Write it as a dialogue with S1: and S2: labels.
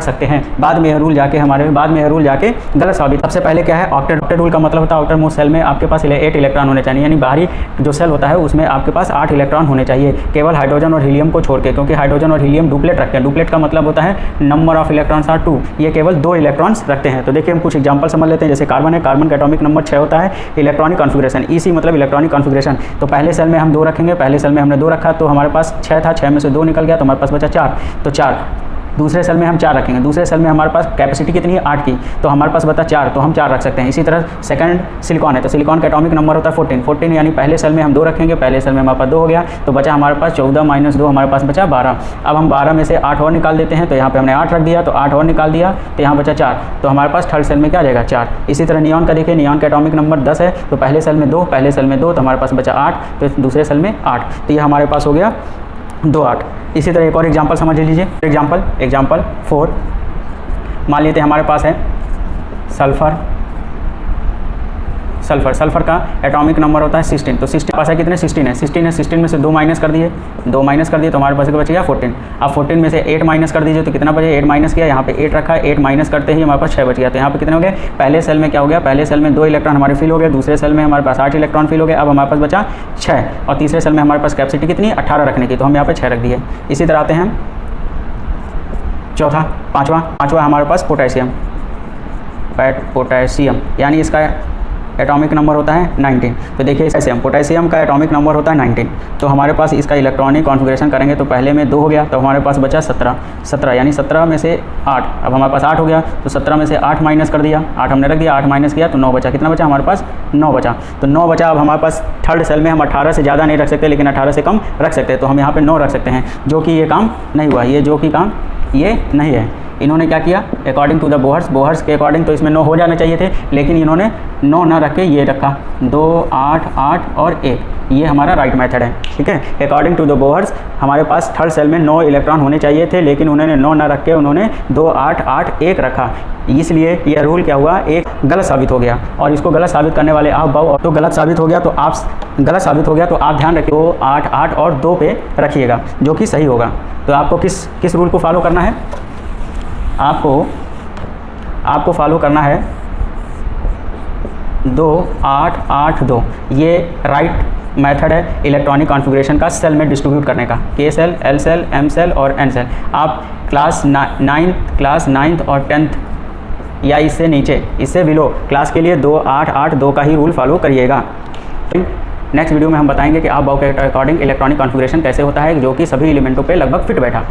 S1: सकते हैं। बाद में यह रूल जाके गलत साबित। सबसे पहले क्या है, ऑक्टेट रूल का मतलब होता है आउटर मोस्ट सेल में आपके पास 8 इलेक्ट्रॉन होने चाहिए, यानी बाहरी जो सेल होता है उसमें आपके पास 8 इलेक्ट्रॉन होने चाहिए, केवल हाइड्रोजन और हीलियम को छोड़ के, क्योंकि हाइड्रोजन और हीलियम डुप्लेट रखते हैं। डुप्लेट का मतलब होता है नंबर ऑफ इलेक्ट्रॉन्स आर 2, ये केवल 2 इलेक्ट्रॉन्स रखते हैं। तो देखिए हम कुछ एग्जांपल समझ लेते हैं। जैसे कार्बन है, कार्बन का एटॉमिक नंबर 6 होता है। इलेक्ट्रॉनिक कॉन्फ़िगरेशन, EC मतलब इलेक्ट्रॉनिक कॉन्फ़िगरेशन। तो पहले सेल में हम 2 रखेंगे, पहले सेल में हमने 2 रखा तो हमारे पास 6 था, 6 में से 2 निकल गया तो हमारे पास बचा 4, तो 4। दूसरे सेल में हम 4 रखेंगे, दूसरे सेल में हमारे पास कैपेसिटी कितनी है 8 की, तो हमारे पास बता 4, तो हम 4 रख सकते हैं। इसी तरह सेकंड सिलिकॉन है, तो सिलिकॉन का एटॉमिक नंबर होता है 14 यानी पहले सेल में हम 2 रखेंगे, पहले सेल में हमारे पास 2 हो गया तो बचा हमारे पास 14 माइनस 2 हमारे पास बचा 12। अब हम 12 में से 8 और निकाल देते हैं, तो यहाँ पे हमने 8 रख दिया तो 8 और निकाल दिया तो यहाँ बचा 4, तो हमारे पास थर्ड सेल में क्या आ जाएगा 4। इसी तरह नियॉन का देखिए, नियॉन का एटॉमिक नंबर 10 है, तो पहले सेल में 2, पहले सेल में 2 तो हमारे पास बचा 8, तो दूसरे सेल में 8, तो ये हमारे पास हो गया 2 8। इसी तरह एक और एग्जांपल समझ लीजिए। एग्जांपल 4, मान लेते हैं हमारे पास है सल्फर का एटॉमिक नंबर होता है 16, तो 16 पास है कितने 16 है, 16 में से 2 माइनस कर दिए तो हमारे पास बच गया 14। अब 14 में से 8 माइनस कर दीजिए तो कितना बचे, 8 माइनस किया, यहाँ पे 8 रखा है, 8 माइनस करते ही हमारे पास 6 बच गया। तो यहाँ पे कितने हो गए, पहले सेल में क्या हो गया, पहले सेल में 2 इलेक्ट्रॉन हमारे फिल हो गए, दूसरे सेल में हमारे पास 8 इलेक्ट्रॉन फिल हो गए, अब हमारे पास बचा 6, और तीसरे सेल में हमारे पास कैपेसिटी कितनी 18 रखने की, तो हम यहाँ पे 6 रख दिए। इसी तरह आते हैं चौथा, पाँचवा हमारे पास पोटेशियम, यानी इसका एटॉमिक नंबर होता है 19। तो देखिए पोटेशियम का एटॉमिक नंबर होता है 19, तो हमारे पास इसका इलेक्ट्रॉनिक कॉन्फ़िगरेशन करेंगे तो पहले में 2 हो गया तो हमारे पास बचा 17 यानी 17 में से 8, अब हमारे पास 8 हो गया तो 17 में से 8 माइनस कर दिया, 8 हमने रख दिया, 8 माइनस किया तो 9 बचा। कितना बचा हमारे पास 9 बचा, तो 9 बचा। अब हमारे पास थर्ड सेल में हम 18 से ज़्यादा नहीं रख सकते लेकिन 18 से कम रख सकते हैं, तो हम यहाँ पर 9 रख सकते हैं, जो कि ये काम नहीं हुआ, ये नहीं है। इन्होंने क्या किया, अकॉर्डिंग टू द बोहर्स के अकॉर्डिंग तो इसमें 9 हो जाने चाहिए थे, लेकिन इन्होंने 9 ना रख के ये रखा 2 8 8 और 1, ये हमारा राइट मेथड है, ठीक है। अकॉर्डिंग टू द बोहर्स हमारे पास थर्ड सेल में 9 इलेक्ट्रॉन होने चाहिए थे, लेकिन उन्होंने 9 ना रख के उन्होंने 2 8 8 1 रखा, इसलिए यह रूल क्या हुआ, एक गलत साबित हो गया। और इसको गलत साबित करने वाले आप बाऊ, तो गलत साबित हो गया तो आप ध्यान रखिए 2 8 8 और 2 पे रखिएगा, जो कि सही होगा। तो आपको किस रूल को फॉलो करना है, आपको फॉलो करना है 2 8 8 2, ये राइट मेथड है इलेक्ट्रॉनिक कॉन्फ़िगरेशन का सेल में डिस्ट्रीब्यूट करने का, K shell, L shell, M shell और N सेल। आप क्लास 9th और 10th या इससे नीचे, इससे बिलो क्लास के लिए 2 8 8 2 का ही रूल फॉलो करिएगा। नेक्स्ट वीडियो में हम बताएंगे कि आप बाउ के अकॉर्डिंग इलेक्ट्रॉनिक कॉन्फ़िगरेशन कैसे होता है, जो कि सभी एलिमेंटों पे लगभग फिट बैठा।